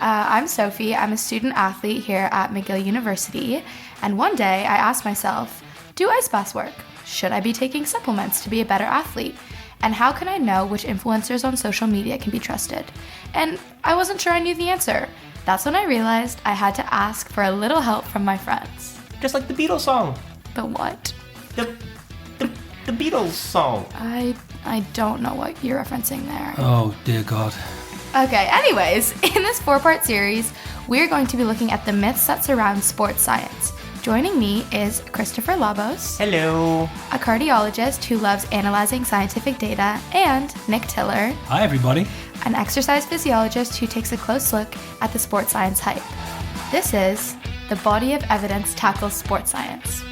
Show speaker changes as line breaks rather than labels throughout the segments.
I'm Sophie. I'm a student athlete here at McGill University. And one day I asked myself, do ice baths work? Should I be taking supplements to be a better athlete? And how can I know which influencers on social media can be trusted? And I wasn't sure I knew the answer. That's when I realized I had to ask for a little help from my friends.
Just like the Beatles song.
The what?
The Beatles song.
I don't know what you're referencing there.
Oh, dear God.
Okay, anyways, in this 4-part series, we're going to be looking at the myths that surround sports science. Joining me is Christopher Labos.
Hello.
A cardiologist who loves analyzing scientific data, and Nick Tiller.
Hi, everybody.
An exercise physiologist who takes a close look at the sports science hype. This is The Body of Evidence Tackles Sports Science.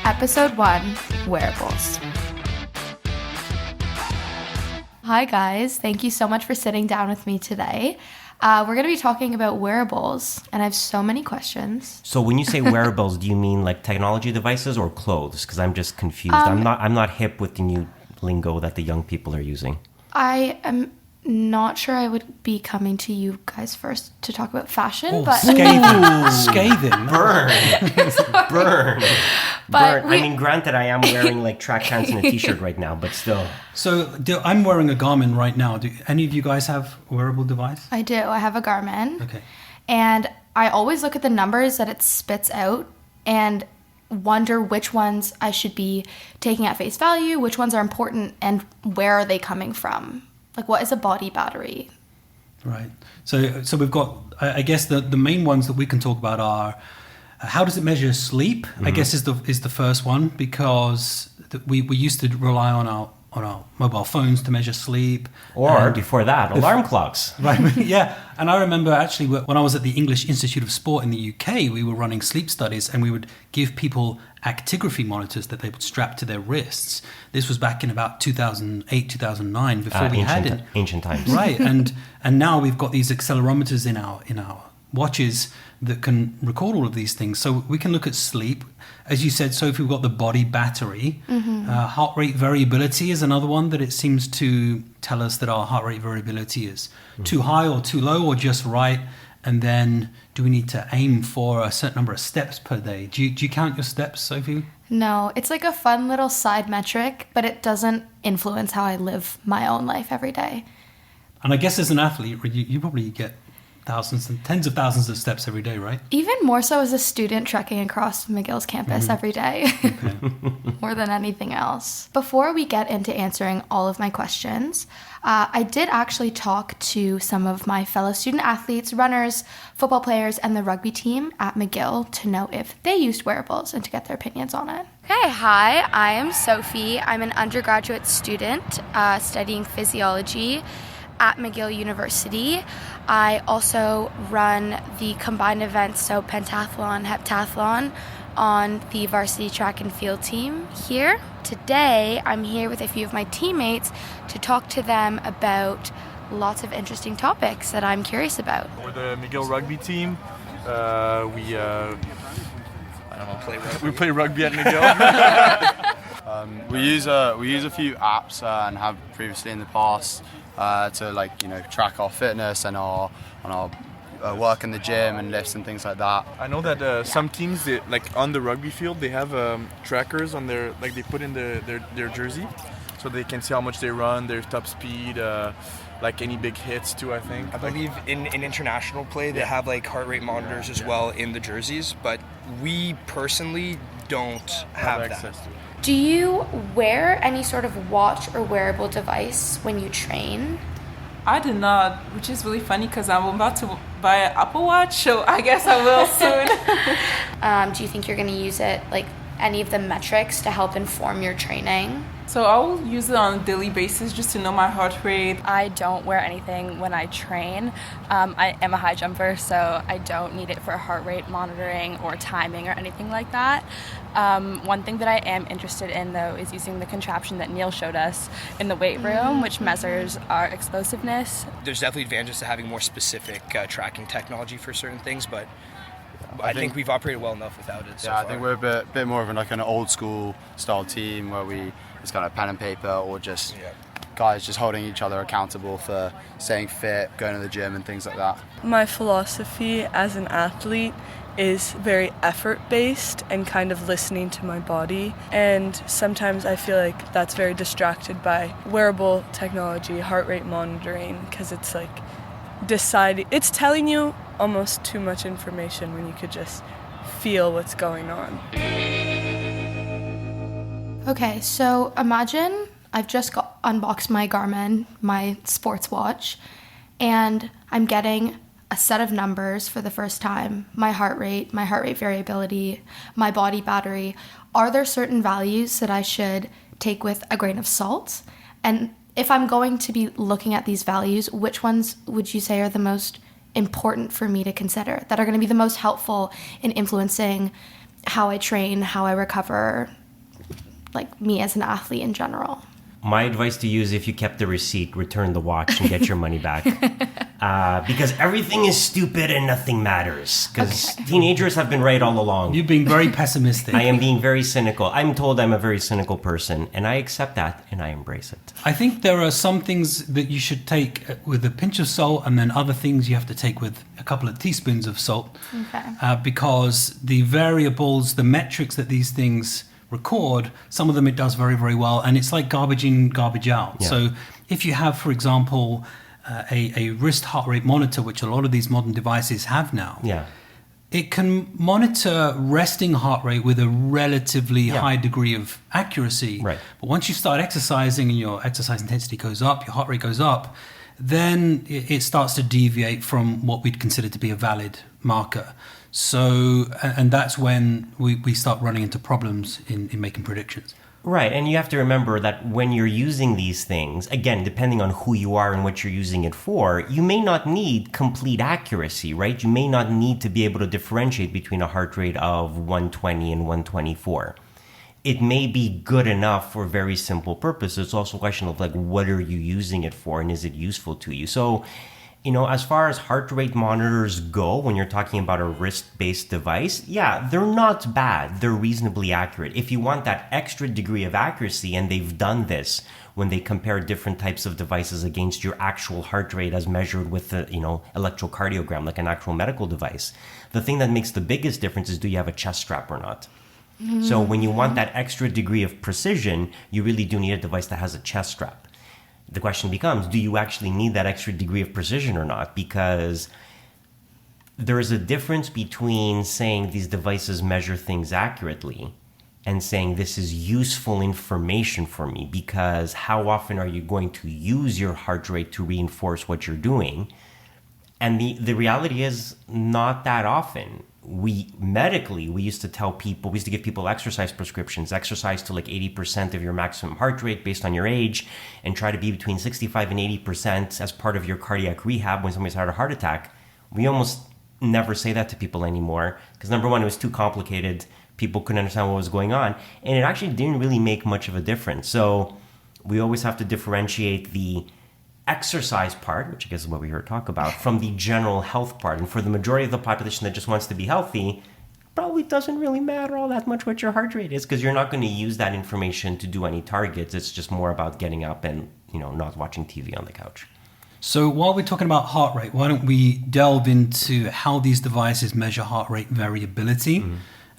Episode 1, Wearables. Hi guys, thank you so much for sitting down with me today. We're going to be talking about wearables, and I have so many questions.
So when you say wearables, do you mean like technology devices or clothes? Because I'm just confused. I'm not hip with the new lingo that the young people are using.
I am not sure I would be coming to you guys first to talk about fashion, but
Scathing.
Burn.
But
Burn. I mean, granted, I am wearing like track pants and a t-shirt right now, but still.
So I'm wearing a Garmin right now. Do any of you guys have a wearable device?
I do. I have a Garmin.
Okay.
And I always look at the numbers that it spits out and wonder which ones I should be taking at face value, which ones are important, and where are they coming from? Like, what is a body battery?
Right. So we've got, I guess the main ones that we can talk about are, how does it measure sleep? I guess is the first one, because we used to rely on our mobile phones to measure sleep.
Or before that, alarm clocks.
Right, yeah. And I remember actually when I was at the English Institute of Sport in the UK, we were running sleep studies and we would give people actigraphy monitors that they would strap to their wrists. This was back in about 2008, 2009, before we had it.
Ancient times.
Right, and now we've got these accelerometers in our watches that can record all of these things. So we can look at sleep. As you said, Sophie, we've got the body battery. Heart rate variability is another one that it seems to tell us that our heart rate variability is too high or too low or just right. And then do we need to aim for a certain number of steps per day? Do you count your steps, Sophie?
No, it's like a fun little side metric, but it doesn't influence how I live my own life every day.
And I guess as an athlete, you probably get thousands and tens of thousands of steps every day, right?
Even more so as a student trekking across McGill's campus every day.
Okay.
More than anything else. Before we get into answering all of my questions, I did actually talk to some of my fellow student athletes, runners, football players, and the rugby team at McGill to know if they used wearables and to get their opinions on it. Okay, hi, I am Sophie. I'm an undergraduate student studying physiology at McGill University. I also run the combined events, so pentathlon, heptathlon, on the varsity track and field team here. Today, I'm here with a few of my teammates to talk to them about lots of interesting topics that I'm curious about.
We're the McGill rugby team. We play rugby at McGill.
We use a few apps and have previously in the past to track our fitness and our work in the gym and lifts and things like that.
I know that some teams, on the rugby field, they have trackers on their, they put in their jersey, so they can see how much they run, their top speed, any big hits too, I think.
I believe in international play they have heart rate monitors as well in the jerseys, but we personally don't have
access
that.
to it.
Do you wear any sort of watch or wearable device when you train?
I do not, which is really funny because I'm about to buy an Apple Watch, so I guess I will soon.
Do you think you're going to use it, any of the metrics to help inform your training?
So I will use it on a daily basis just to know my heart rate.
I don't wear anything when I train. I am a high jumper, so I don't need it for heart rate monitoring or timing or anything like that. One thing that I am interested in, though, is using the contraption that Neil showed us in the weight room, which measures our explosiveness.
There's definitely advantages to having more specific tracking technology for certain things, but I think we've operated well enough without it so far.
I think we're a bit more of an old school style team where it's kind of pen and paper or just guys just holding each other accountable for staying fit, going to the gym and things like that.
My philosophy as an athlete is very effort-based and kind of listening to my body. And sometimes I feel like that's very distracted by wearable technology, heart rate monitoring, because it's like it's telling you almost too much information when you could just feel what's going on.
Okay, so imagine I've just unboxed my Garmin, my sports watch, and I'm getting a set of numbers for the first time, my heart rate variability, my body battery. Are there certain values that I should take with a grain of salt? And if I'm going to be looking at these values, which ones would you say are the most important for me to consider, that are going to be the most helpful in influencing how I train, how I recover, like me as an athlete in general?
My advice to you is if you kept the receipt, return the watch and get your money back. Because everything is stupid and nothing matters. Because teenagers have been right all along.
You're being very pessimistic.
I am being very cynical. I'm told I'm a very cynical person, and I accept that, and I embrace it.
I think there are some things that you should take with a pinch of salt, and then other things you have to take with a couple of teaspoons of salt.
Okay.
Because the variables, the metrics that these things record, some of them it does very, very well, and it's like garbage in, garbage out.
Yeah.
So if you have, for example, a wrist heart rate monitor, which a lot of these modern devices have now, it can monitor resting heart rate with a relatively high degree of accuracy.
Right.
But once you start exercising and your exercise intensity goes up, your heart rate goes up, then it starts to deviate from what we'd consider to be a valid marker. So, and that's when we start running into problems in making predictions.
Right, and you have to remember that when you're using these things, again, depending on who you are and what you're using it for, you may not need complete accuracy, right? You may not need to be able to differentiate between a heart rate of 120 and 124. It may be good enough for very simple purposes. It's also a question of like, what are you using it for and is it useful to you? So, you know, as far as heart rate monitors go, when you're talking about a wrist-based device, yeah, they're not bad. They're reasonably accurate. If you want that extra degree of accuracy, and they've done this when they compare different types of devices against your actual heart rate as measured with the, electrocardiogram, like an actual medical device. The thing that makes the biggest difference is, do you have a chest strap or not? Mm-hmm. So when you want that extra degree of precision, you really do need a device that has a chest strap. The question becomes, do you actually need that extra degree of precision or not? Because there is a difference between saying these devices measure things accurately and saying this is useful information for me, because how often are you going to use your heart rate to reinforce what you're doing? And the reality is not that often. We used to give people exercise prescriptions, exercise to like 80% of your maximum heart rate based on your age, and try to be between 65 and 80% as part of your cardiac rehab when somebody's had a heart attack. We almost never say that to people anymore because, number one, it was too complicated. People couldn't understand what was going on, and it actually didn't really make much of a difference. So we always have to differentiate the exercise part, which I guess is what we heard talk about, from the general health part. And for the majority of the population that just wants to be healthy, probably doesn't really matter all that much what your heart rate is, because you're not going to use that information to do any targets. It's just more about getting up and, not watching TV on the couch.
So while we're talking about heart rate, why don't we delve into how these devices measure heart rate variability,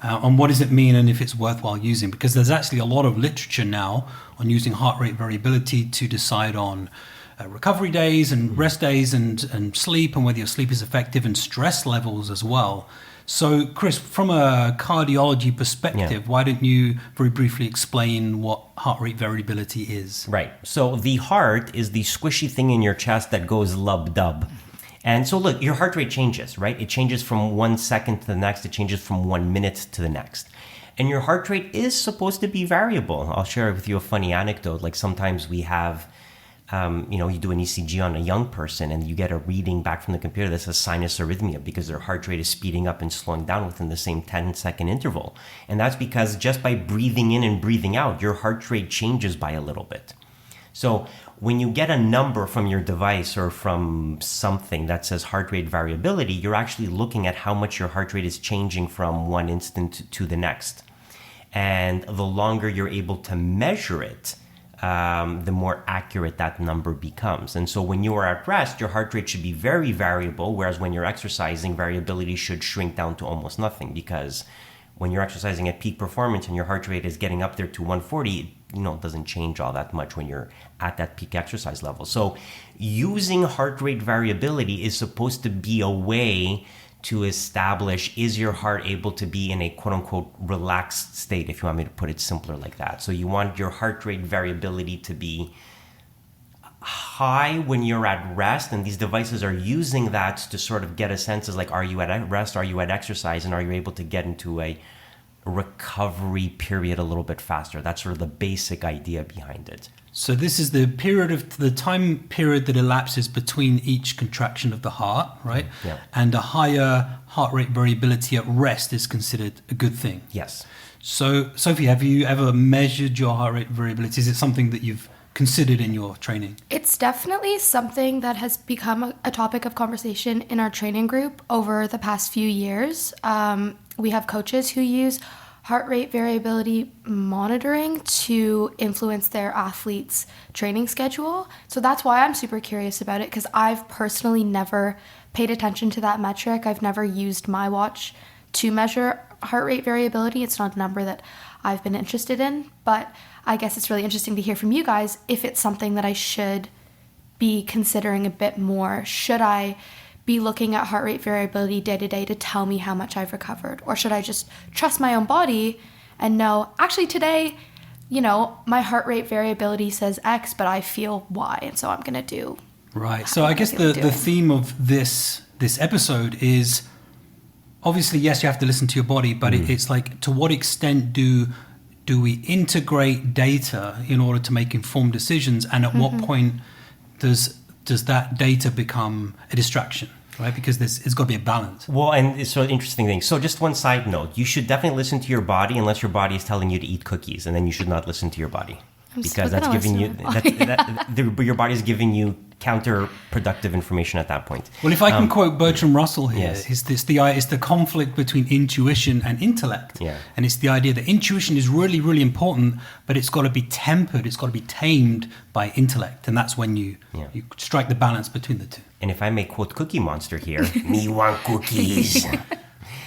and what does it mean and if it's worthwhile using? Because there's actually a lot of literature now on using heart rate variability to decide on recovery days and rest days and sleep, and whether your sleep is effective, and stress levels as well. So, Chris, from a cardiology perspective, why don't you very briefly explain what heart rate variability is?
Right. So the heart is the squishy thing in your chest that goes lub-dub. And so look, your heart rate changes, right? It changes from 1 second to the next. It changes from 1 minute to the next. And your heart rate is supposed to be variable. I'll share with you a funny anecdote. Like sometimes we have you do an ECG on a young person and you get a reading back from the computer that says sinus arrhythmia because their heart rate is speeding up and slowing down within the same 10-second interval. And that's because just by breathing in and breathing out, your heart rate changes by a little bit. So when you get a number from your device or from something that says heart rate variability, you're actually looking at how much your heart rate is changing from one instant to the next. And the longer you're able to measure it, the more accurate that number becomes. And so when you are at rest, your heart rate should be very variable, whereas when you're exercising, variability should shrink down to almost nothing, because when you're exercising at peak performance and your heart rate is getting up there to 140, it doesn't change all that much when you're at that peak exercise level. So using heart rate variability is supposed to be a way to establish, is your heart able to be in a quote-unquote relaxed state, if you want me to put it simpler like that. So you want your heart rate variability to be high when you're at rest, and these devices are using that to sort of get a sense of like, are you at rest, are you at exercise, and are you able to get into a recovery period a little bit faster. That's sort of the basic idea behind it.
So this is the time period that elapses between each contraction of the heart, right?
Yeah.
And a higher heart rate variability at rest is considered a good thing.
Yes.
So, Sophie, have you ever measured your heart rate variability? Is it something that you've considered in your training?
It's definitely something that has become a topic of conversation in our training group over the past few years. We have coaches who use heart rate variability monitoring to influence their athletes' training schedule. So that's why I'm super curious about it, because I've personally never paid attention to that metric. I've never used my watch to measure heart rate variability. It's not a number that I've been interested in, but I guess it's really interesting to hear from you guys if it's something that I should be considering a bit more. Should I be looking at heart rate variability day to day to tell me how much I've recovered? Or should I just trust my own body and know, actually today, my heart rate variability says X, but I feel Y, and so I'm going to do.
Right. So I guess the theme of this episode is, obviously, yes, you have to listen to your body, but it's like, to what extent do we integrate data in order to make informed decisions, and at what point does that data become a distraction, right? Because it's got to be a balance.
Well, and it's an interesting thing. So just one side note, you should definitely listen to your body unless your body is telling you to eat cookies, and then you should not listen to your body. Because that's giving you, your body is giving you counterproductive information at that point.
Well, if I can quote Bertrand Russell here,
yes.
it's the conflict between intuition and intellect.
Yeah.
And it's the idea that intuition is really, really important, but it's got to be tempered, it's got to be tamed by intellect. And that's when you strike the balance between the two.
And if I may quote Cookie Monster here, me want cookies.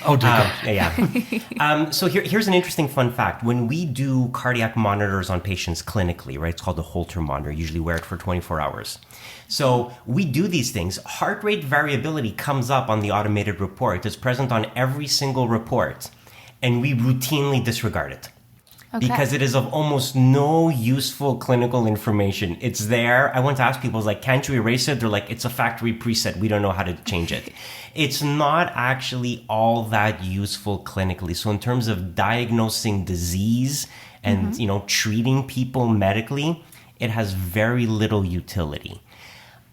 Oh, dear
God. So here's an interesting fun fact. When we do cardiac monitors on patients clinically, right, it's called the Holter monitor. You usually wear it for 24 hours. So we do these things. Heart rate variability comes up on the automated report. It's present on every single report. And we routinely disregard it. Okay. Because it is of almost no useful clinical information. It's there. I want to ask people, can't you erase it? They're like, it's a factory preset. We don't know how to change it. It's not actually all that useful clinically. So in terms of diagnosing disease and, treating people medically, it has very little utility.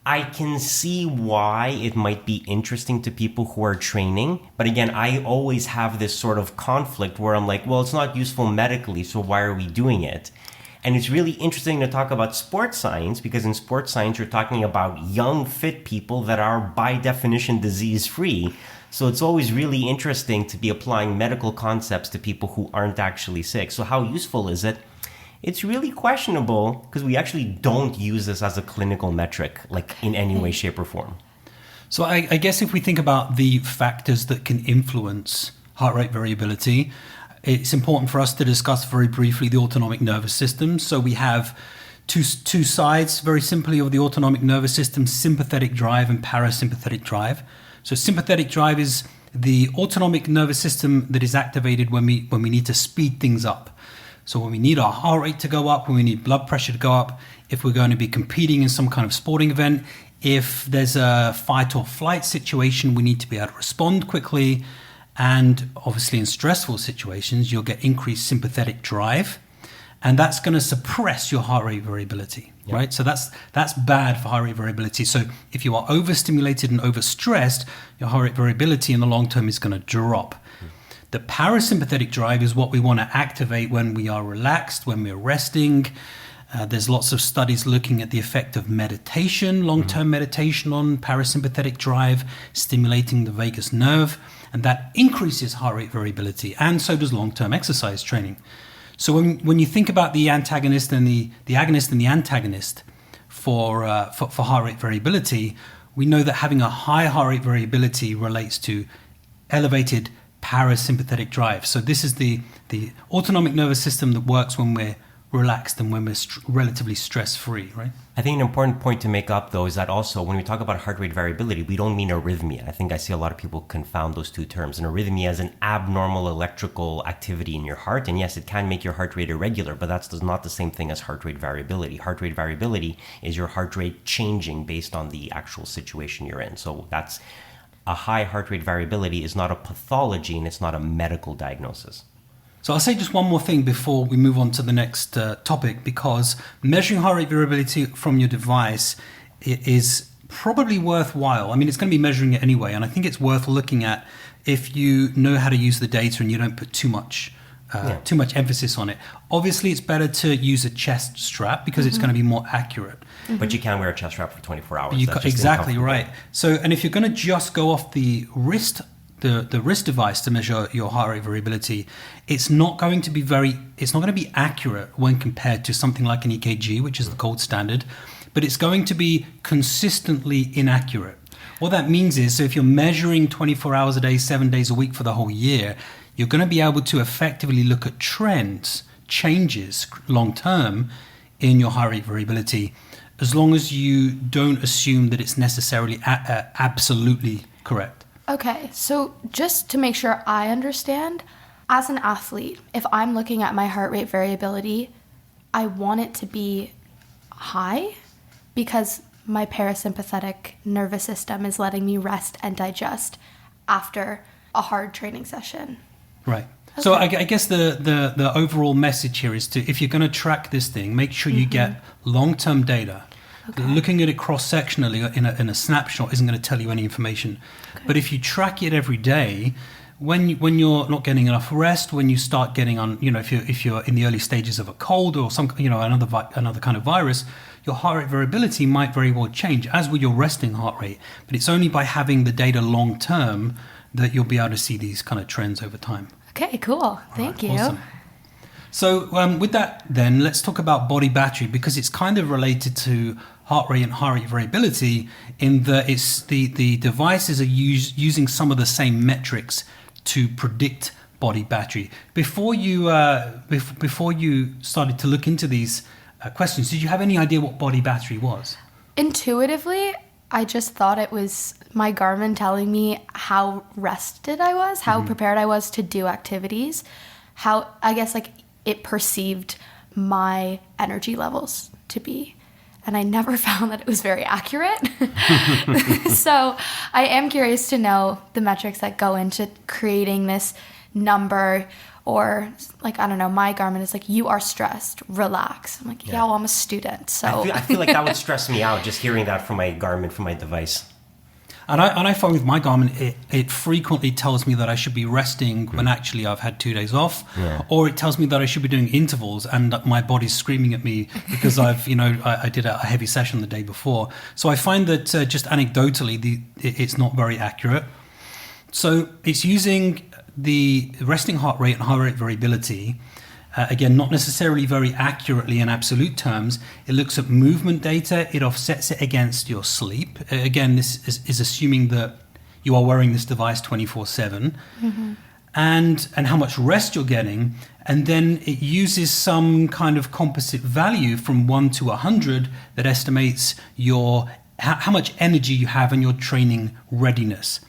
I can see why it might be interesting to people who are training. But again, I always have this sort of conflict where I'm like, well, it's not useful medically, so why are we doing it? And it's really interesting to talk about sports science, because in sports science, you're talking about young, fit people that are by definition disease-free. So it's always really interesting to be applying medical concepts to people who aren't actually sick. So how useful is it? It's really questionable, because we actually don't use this as a clinical metric, in any way, shape, or form.
So I guess if we think about the factors that can influence heart rate variability, it's important for us to discuss very briefly the autonomic nervous system. So we have two sides, very simply, of the autonomic nervous system: sympathetic drive and parasympathetic drive. So sympathetic drive is the autonomic nervous system that is activated when we need to speed things up. So when we need our heart rate to go up, when we need blood pressure to go up, if we're going to be competing in some kind of sporting event, if there's a fight or flight situation, we need to be able to respond quickly. And obviously in stressful situations, you'll get increased sympathetic drive, and that's going to suppress your heart rate variability, right? So that's bad for heart rate variability. So if you are overstimulated and overstressed, your heart rate variability in the long term is going to drop. The parasympathetic drive is what we want to activate when we are relaxed, when we're resting. There's lots of studies looking at the effect of meditation, long-term meditation, on parasympathetic drive, stimulating the vagus nerve, and that increases heart rate variability, and so does long-term exercise training. So when you think about the antagonist and the agonist and the antagonist for heart rate variability, we know that having a high heart rate variability relates to elevated parasympathetic drive. So this is the autonomic nervous system that works when we're relaxed and when we're relatively stress-free, right?
I think an important point to make up, though, is that also when we talk about heart rate variability, we don't mean arrhythmia. I think I see a lot of people confound those two terms. An arrhythmia is an abnormal electrical activity in your heart. And yes, it can make your heart rate irregular, but that's not the same thing as heart rate variability. Heart rate variability is your heart rate changing based on the actual situation you're in. So that's a high heart rate variability is not a pathology and it's not a medical diagnosis.
So I'll say just one more thing before we move on to the next topic, because measuring heart rate variability from your device is probably worthwhile. I mean, it's going to be measuring it anyway, and I think it's worth looking at if you know how to use the data and you don't put too much emphasis on it. Obviously, it's better to use a chest strap because it's going to be more accurate.
But you can wear a chest strap for 24 hours.
Exactly right. So, and if you're going to just go off the wrist, the wrist device to measure your heart rate variability, it's not going to be accurate when compared to something like an EKG, which is the gold standard, but it's going to be consistently inaccurate. What that means is, so if you're measuring 24 hours a day, 7 days a week for the whole year, you're going to be able to effectively look at trends, changes long term in your heart rate variability, as long as you don't assume that it's necessarily absolutely correct.
Okay, so just to make sure I understand, as an athlete, if I'm looking at my heart rate variability, I want it to be high because my parasympathetic nervous system is letting me rest and digest after a hard training session.
Right. Okay. So I guess the overall message here is to, if you're going to track this thing, make sure you get long-term data. Okay. Looking at it cross-sectionally in a snapshot isn't going to tell you any information. Okay. But if you track it every day, when you're not getting enough rest, when you start getting on, if you're in the early stages of a cold or some, another kind of virus, your heart rate variability might very well change, as will your resting heart rate. But it's only by having the data long-term that you'll be able to see these kind of trends over time.
Okay, cool. Thank you.
Awesome. So with that, then, let's talk about body battery, because it's kind of related to heart rate and heart rate variability in that it's the devices are using some of the same metrics to predict body battery. Before you started to look into these questions, did you have any idea what body battery was?
Intuitively, I just thought it was my Garmin telling me how rested I was, how prepared I was to do activities, how, I guess, it perceived my energy levels to be. And I never found that it was very accurate. So I am curious to know the metrics that go into creating this number, or I don't know, my Garmin is you are stressed, relax. I'm yeah, well, I'm a student, so.
I feel like that would stress me out, just hearing that from my Garmin, from my device.
And I find with my Garmin, it frequently tells me that I should be resting when actually I've had 2 days off, or it tells me that I should be doing intervals, and my body's screaming at me because I did a heavy session the day before. So I find that just anecdotally, it's not very accurate. So it's using the resting heart rate and heart rate variability. Again, not necessarily very accurately in absolute terms. It looks at movement data. It offsets it against your sleep. Again, this is assuming that you are wearing this device 24/7, and how much rest you're getting. And then it uses some kind of composite value from 1 to 100 that estimates how much energy you have and your training readiness.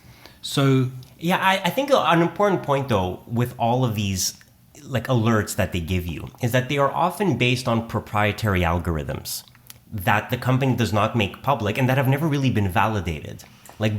So
yeah, I think an important point, though, with all of these alerts that they give you is that they are often based on proprietary algorithms that the company does not make public and that have never really been validated.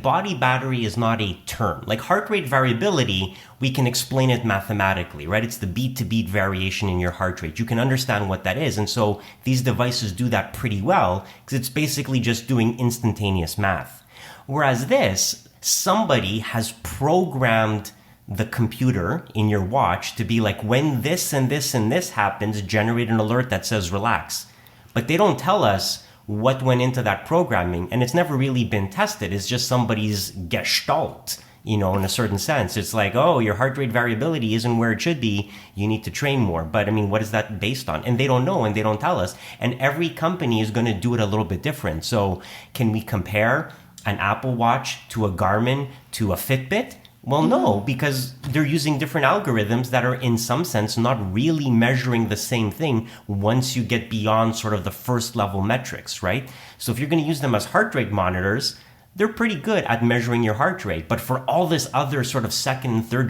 Body battery is not a term. Heart rate variability, we can explain it mathematically, right? It's the beat-to-beat variation in your heart rate. You can understand what that is. And so these devices do that pretty well because it's basically just doing instantaneous math. Whereas this, somebody has programmed the computer in your watch to be when this and this and this happens, generate an alert that says relax. But they don't tell us what went into that programming, and it's never really been tested. It's just somebody's gestalt, in a certain sense. It's like, oh, your heart rate variability isn't where it should be. You need to train more. But I mean, what is that based on? And they don't know, and they don't tell us. And every company is going to do it a little bit different. So can we compare an Apple Watch to a Garmin to a Fitbit? Well, no, because they're using different algorithms that are in some sense not really measuring the same thing once you get beyond sort of the first level metrics, right? So if you're going to use them as heart rate monitors, they're pretty good at measuring your heart rate. But for all this other sort of second and third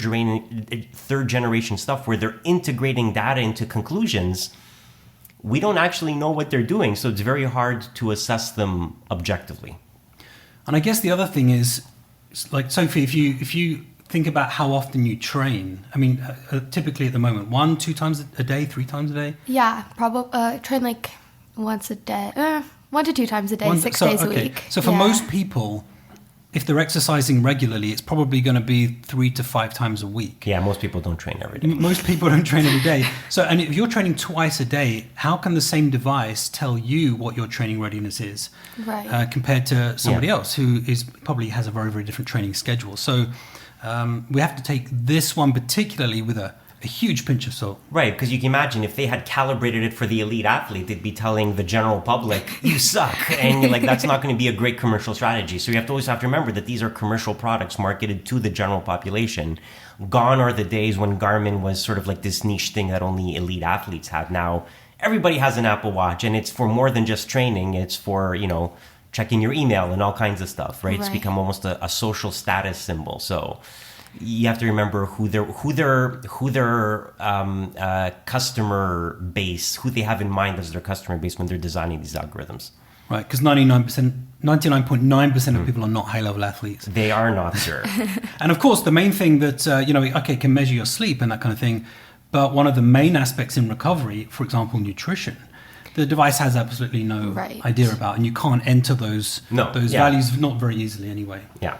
generation stuff where they're integrating data into conclusions, we don't actually know what they're doing. So it's very hard to assess them objectively.
And I guess the other thing is, like, Sophie, if you think about how often you train, I mean, typically at the moment, 1-2 times a day, 3 times a day?
Yeah, probably train like once a day, 1 to 2 times a day, 6 days a week.
So for most people, if they're exercising regularly, it's probably going to be 3 to 5 times a week.
Yeah, most people don't train every day.
Most people don't train every day. So, and if you're training twice a day, how can the same device tell you what your training readiness is,
right,
compared to somebody else who probably has a very, very different training schedule? So we have to take this one particularly with a huge pinch of salt.
Right, because you can imagine if they had calibrated it for the elite athlete, they'd be telling the general public, you suck. And you're like, that's not going to be a great commercial strategy. So you have to remember that these are commercial products marketed to the general population. Gone are the days when Garmin was sort of like this niche thing that only elite athletes had. Now, everybody has an Apple Watch, and it's for more than just training. It's for, checking your email and all kinds of stuff, right? It's become almost a social status symbol. So you have to remember who their customer base, who they have in mind as their customer base when they're designing these algorithms.
Right, because 99.9% of people are not high-level athletes.
They are not, sir.
And of course, the main thing that, can measure your sleep and that kind of thing, but one of the main aspects in recovery, for example, nutrition, the device has absolutely no idea about, and you can't enter those values not very easily anyway.
Yeah.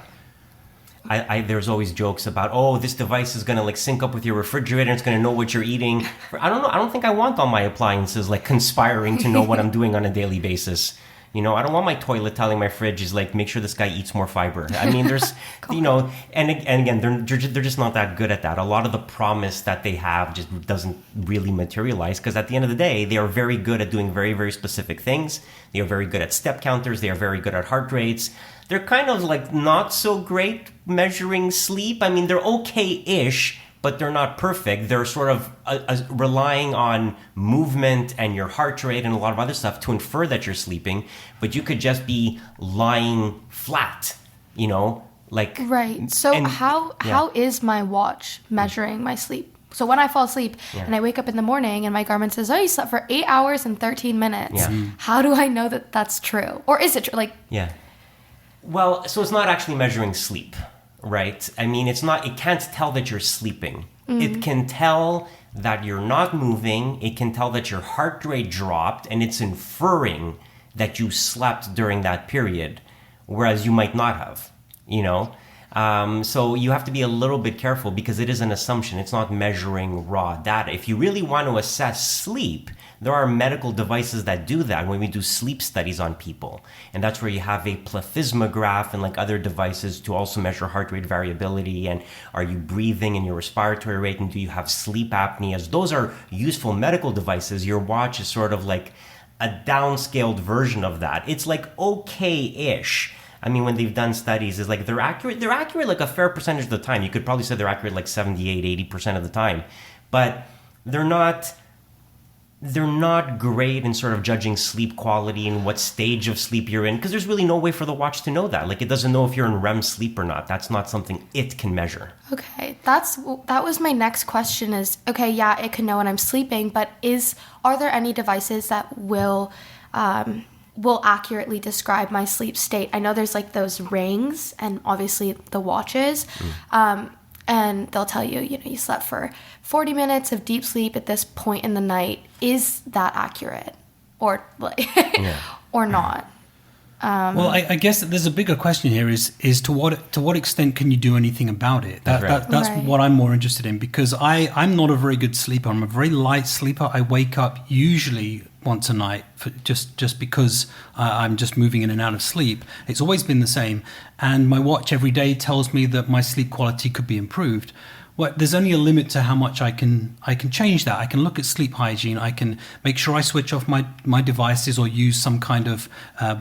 There's always jokes about, this device is going to like sync up with your refrigerator. It's going to know what you're eating. I don't know. I don't think I want all my appliances like conspiring to know what I'm doing on a daily basis. I don't want my toilet telling my fridge is like, make sure this guy eats more fiber. I mean, there's, and again, they're just not that good at that. A lot of the promise that they have just doesn't really materialize because at the end of the day, they are very good at doing very, very specific things. They are very good at step counters. They are very good at heart rates. They're kind of like not so great measuring sleep. I mean, they're okay-ish, but they're not perfect. They're sort of relying on movement and your heart rate and a lot of other stuff to infer that you're sleeping, but you could just be lying flat, like...
Right. So how is my watch measuring my sleep? So when I fall asleep and I wake up in the morning and my Garmin says, you slept for 8 hours and 13 minutes. How do I know that that's true? Or is it true?
Yeah. Well, so it's not actually measuring sleep, right? I mean, it can't tell that you're sleeping. Mm-hmm. It can tell that you're not moving. It can tell that your heart rate dropped, and it's inferring that you slept during that period, whereas you might not have, So you have to be a little bit careful because it is an assumption. It's not measuring raw data. If you really want to assess sleep, there are medical devices that do that when we do sleep studies on people. And that's where you have a plethysmograph and like other devices to also measure heart rate variability. And are you breathing and your respiratory rate? And do you have sleep apneas? Those are useful medical devices. Your watch is sort of like a downscaled version of that. It's like okay-ish. I mean, when they've done studies, it's like they're accurate like a fair percentage of the time. You could probably say they're accurate like 78, 80% of the time. But they're not great in sort of judging sleep quality and what stage of sleep you're in, because there's really no way for the watch to know that. Like, it doesn't know if you're in REM sleep or not. That's not something it can measure.
Okay, that was my next question is, okay, yeah, it can know when I'm sleeping, but are there any devices that will accurately describe my sleep state? I know there's like those rings and obviously the watches, and they'll tell you, you slept for 40 minutes of deep sleep at this point in the night. Is that accurate or or not?
Well, I guess there's a bigger question here is to what extent can you do anything about it? That's what I'm more interested in, because I'm not a very good sleeper. I'm a very light sleeper. I wake up usually once a night just because I'm just moving in and out of sleep. It's always been the same. And my watch every day tells me that my sleep quality could be improved. Well, there's only a limit to how much I can change that. I can look at sleep hygiene. I can make sure I switch off my devices or use some kind of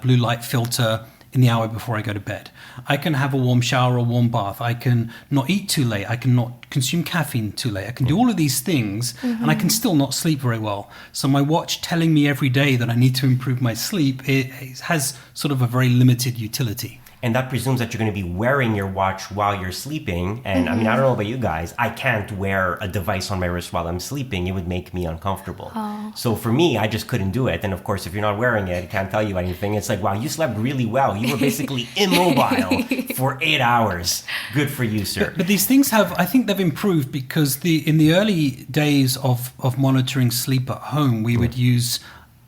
blue light filter in the hour before I go to bed. I can have a warm shower or warm bath. I can not eat too late. I can not consume caffeine too late. I can do all of these things and I can still not sleep very well. So my watch telling me every day that I need to improve my sleep, it has sort of a very limited utility.
And that presumes that you're going to be wearing your watch while you're sleeping. And I mean, I don't know about you guys, I can't wear a device on my wrist while I'm sleeping. It would make me uncomfortable. So for me, I just couldn't do it. And of course, if you're not wearing it, it can't tell you anything. It's like, wow, you slept really well. You were basically immobile for 8 hours. Good for you, sir.
But these things I think they've improved because in the early days of monitoring sleep at home, we would use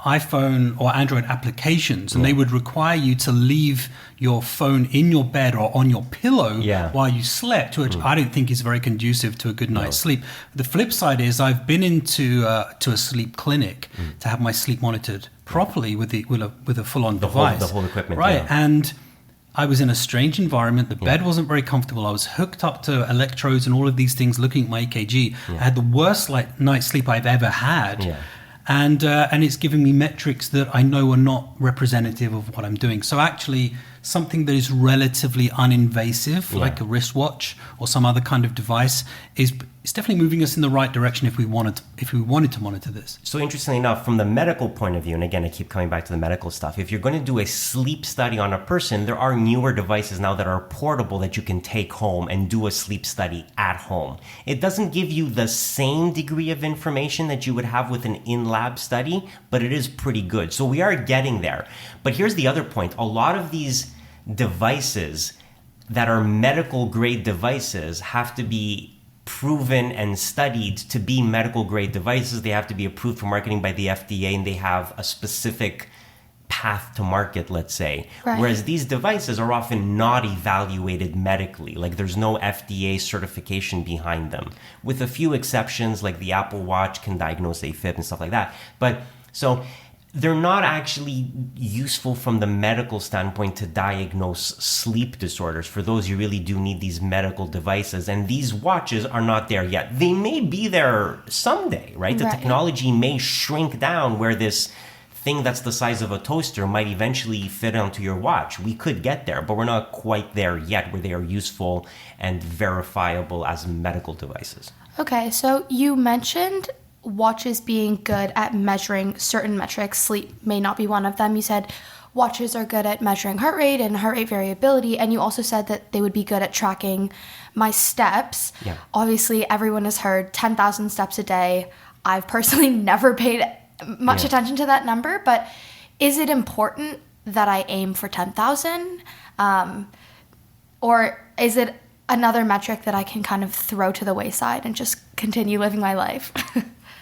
iPhone or Android applications, and they would require you to leave your phone in your bed or on your pillow while you slept, which I don't think is very conducive to a good night's sleep. The flip side is I've been into to a sleep clinic to have my sleep monitored properly with a full-on device.
The whole equipment.
Right, and I was in a strange environment. The bed wasn't very comfortable. I was hooked up to electrodes and all of these things, looking at my EKG. I had the worst night's sleep I've ever had. And it's giving me metrics that I know are not representative of what I'm doing. So actually, something that is relatively uninvasive, like a wristwatch or some other kind of device, is definitely moving us in the right direction if we wanted to monitor this.
So interestingly enough, from the medical point of view, and again, I keep coming back to the medical stuff, if you're going to do a sleep study on a person, there are newer devices now that are portable that you can take home and do a sleep study at home. It doesn't give you the same degree of information that you would have with an in-lab study, but it is pretty good. So we are getting there. But here's the other point. A lot of these devices that are medical grade devices have to be proven and studied to be medical grade devices. They have to be approved for marketing by the FDA, and they have a specific path to market, let's say. Right. Whereas these devices are often not evaluated medically. Like there's no FDA certification behind them, with a few exceptions, like the Apple Watch can diagnose AFib and stuff like that. But so they're not actually useful from the medical standpoint to diagnose sleep disorders. For those, you really do need these medical devices, and these watches are not there yet. They may be there someday, right? The technology may shrink down where this thing that's the size of a toaster might eventually fit onto your watch. We could get there, but we're not quite there yet where they are useful and verifiable as medical devices.
Okay, so you mentioned watches being good at measuring certain metrics. Sleep may not be one of them. You said watches are good at measuring heart rate and heart rate variability, and you also said that they would be good at tracking my steps. Obviously, everyone has heard 10,000 steps a day. I've personally never paid much attention to that number, but is it important that I aim for 10,000? Or is it another metric that I can kind of throw to the wayside and just continue living my life?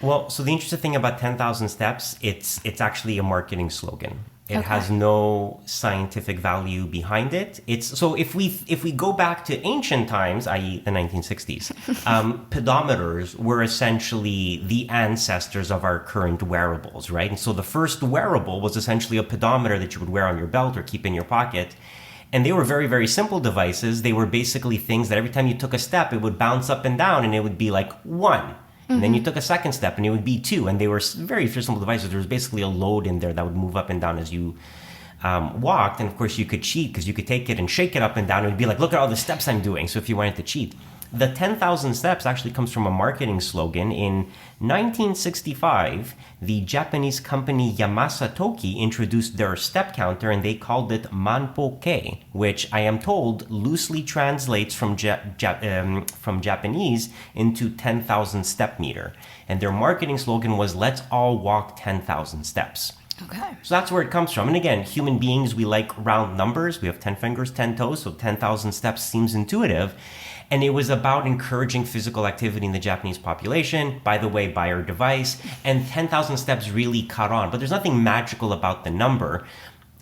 Well, so the interesting thing about 10,000 steps, it's actually a marketing slogan. It has no scientific value behind it. So if we go back to ancient times, i.e. the 1960s, pedometers were essentially the ancestors of our current wearables, right? And so the first wearable was essentially a pedometer that you would wear on your belt or keep in your pocket. And they were very, very simple devices. They were basically things that every time you took a step, it would bounce up and down, and it would be like 1. And then you took a second step and it would be 2. And they were very simple devices. There was basically a load in there that would move up and down as you walked. And of course you could cheat because you could take it and shake it up and down. It would be like, look at all the steps I'm doing. So if you wanted to cheat. The 10,000 steps actually comes from a marketing slogan. In 1965, the Japanese company Yamasa Toki introduced their step counter, and they called it Manpo-kei, which I am told loosely translates from Japanese into 10,000 step meter. And their marketing slogan was, let's all walk 10,000 steps.
Okay.
So that's where it comes from. And again, human beings, we like round numbers. We have 10 fingers, 10 toes, so 10,000 steps seems intuitive. And it was about encouraging physical activity in the Japanese population, by the way, by our device. And 10,000 steps really caught on. But there's nothing magical about the number.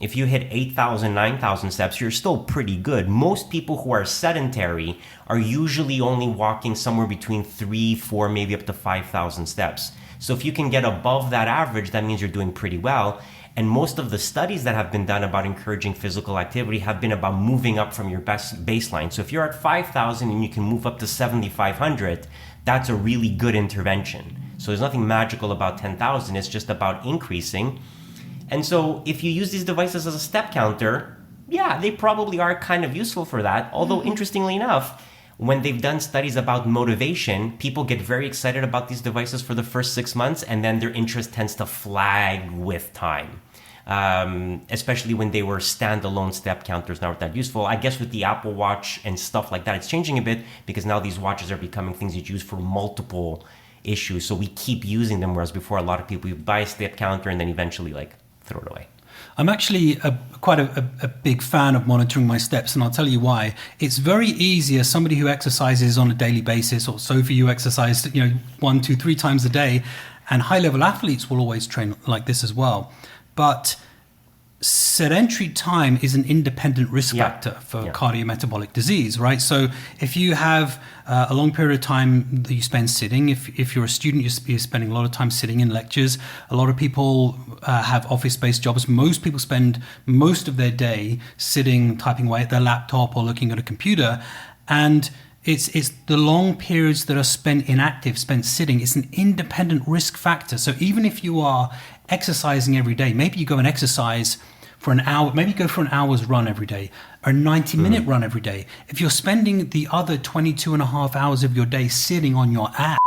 If you hit 8,000, 9,000 steps, you're still pretty good. Most people who are sedentary are usually only walking somewhere between 3, 4, maybe up to 5,000 steps. So if you can get above that average, that means you're doing pretty well. And most of the studies that have been done about encouraging physical activity have been about moving up from your best baseline. So if you're at 5,000 and you can move up to 7,500, that's a really good intervention. So there's nothing magical about 10,000. It's just about increasing. And so if you use these devices as a step counter, yeah, they probably are kind of useful for that. Although, interestingly enough, when they've done studies about motivation, people get very excited about these devices for the first 6 months, and then their interest tends to flag with time. Especially when they were standalone step counters, not that useful. I guess with the Apple Watch and stuff like that, it's changing a bit because now these watches are becoming things you use for multiple issues. So we keep using them, whereas before a lot of people would buy a step counter and then eventually throw it away.
I'm actually quite a big fan of monitoring my steps, and I'll tell you why. It's very easy as somebody who exercises on a daily basis, or Sophie, you exercise 1, 2, 3 times a day, and high-level athletes will always train like this as well. But sedentary time is an independent risk factor for cardiometabolic disease, right? So if you have a long period of time that you spend sitting, if you're a student, you're spending a lot of time sitting in lectures. A lot of people have office-based jobs. Most people spend most of their day sitting, typing away at their laptop or looking at a computer. And it's the long periods that are spent inactive, spent sitting. It's an independent risk factor. So even if you are exercising every day, maybe you go and exercise for an hour, maybe go for an hour's run every day, or a 90-minute run every day. If you're spending the other 22 and a half hours of your day sitting on your ass,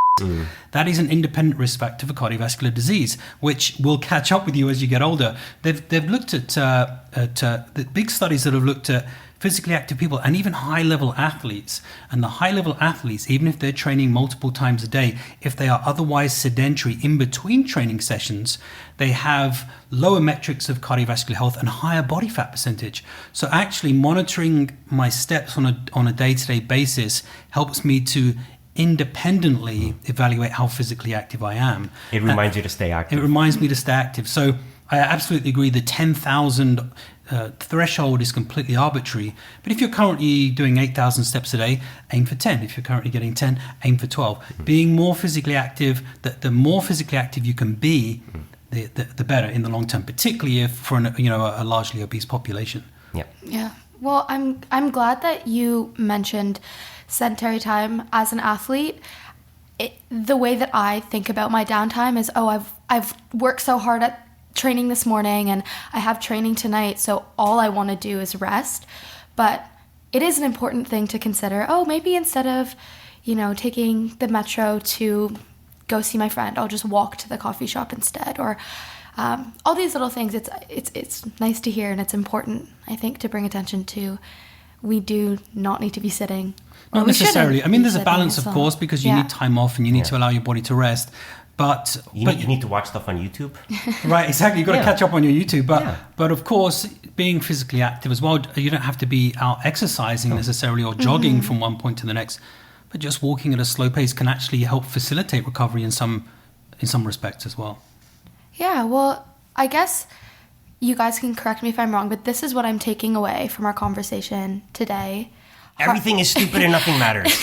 that is an independent risk factor for cardiovascular disease, which will catch up with you as you get older. They've looked at the big studies that have looked at physically active people and even high-level athletes. And the high-level athletes, even if they're training multiple times a day, if they are otherwise sedentary in between training sessions, they have lower metrics of cardiovascular health and higher body fat percentage. So actually monitoring my steps on a day-to-day basis helps me to independently evaluate how physically active I am.
It reminds you to stay active.
It reminds me to stay active. So I absolutely agree the 10,000 threshold is completely arbitrary. But if you're currently doing 8,000 steps a day, aim for 10. If you're currently getting 10, aim for 12. Being more physically active, the more physically active you can be, the better in the long term, particularly if for a largely obese population.
Yeah. Well, I'm glad that you mentioned sedentary time as an athlete. The way that I think about my downtime is, I've worked so hard at training this morning and I have training tonight, so all I want to do is rest. But it is an important thing to consider. Maybe instead of taking the metro to go see my friend, I'll just walk to the coffee shop instead, or all these little things. It's nice to hear, and it's important, I think, to bring attention to. We do not need to be sitting.
Not necessarily. I mean, there's a balance, of course, because you need time off and you need to allow your body to rest. But
you need to watch stuff on YouTube.
Right, exactly. You've got to catch up on your YouTube. But of course, being physically active as well, you don't have to be out exercising necessarily or jogging from one point to the next. But just walking at a slow pace can actually help facilitate recovery in some respects as well. Yeah,
well, I guess you guys can correct me if I'm wrong, but this is what I'm taking away from our conversation today.
Everything is stupid and nothing matters.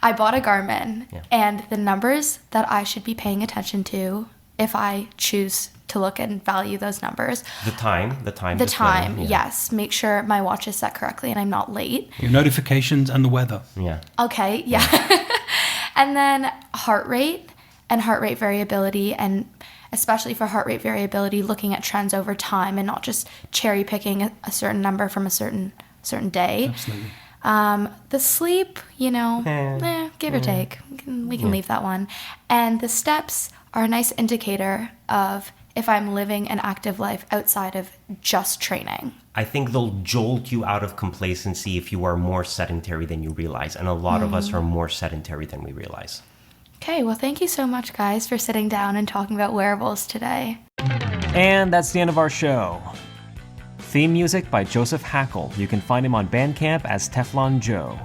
I bought a Garmin, and the numbers that I should be paying attention to, if I choose to look and value those numbers. The time, yes. Make sure my watch is set correctly and I'm not late.
Your notifications and the weather.
Yeah.
Okay, yeah. And then heart rate and heart rate variability, and especially for heart rate variability, looking at trends over time and not just cherry picking a certain number from a certain day.
Absolutely.
The sleep, give or take. We can leave that one. And the steps are a nice indicator of if I'm living an active life outside of just training.
I think they'll jolt you out of complacency if you are more sedentary than you realize. And a lot of us are more sedentary than we realize.
Okay, well, thank you so much, guys, for sitting down and talking about wearables today.
And that's the end of our show. Theme music by Joseph Hackle. You can find him on Bandcamp as Teflon Joe.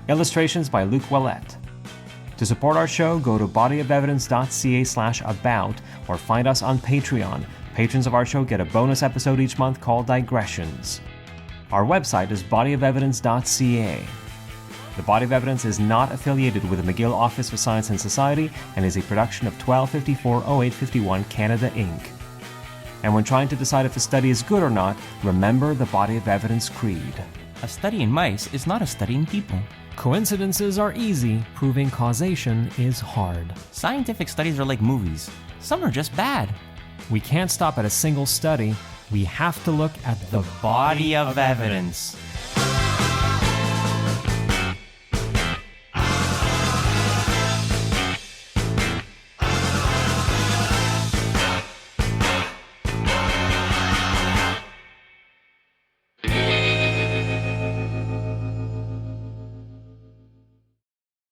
Illustrations by Luc Ouellette. To support our show, go to bodyofevidence.ca/about or find us on Patreon, Patrons of our show get a bonus episode each month called Digressions. Our website is bodyofelvidence.ca. The Body of Evidence is not affiliated with the McGill Office for Science and Society and is a production of 1254-0851 Canada Inc. And when trying to decide if a study is good or not, remember the Body of Evidence creed.
A study in mice is not a study in people.
Coincidences are easy, proving causation is hard.
Scientific studies are like movies. Some are just bad.
We can't stop at a single study. We have to look at the
Body of evidence.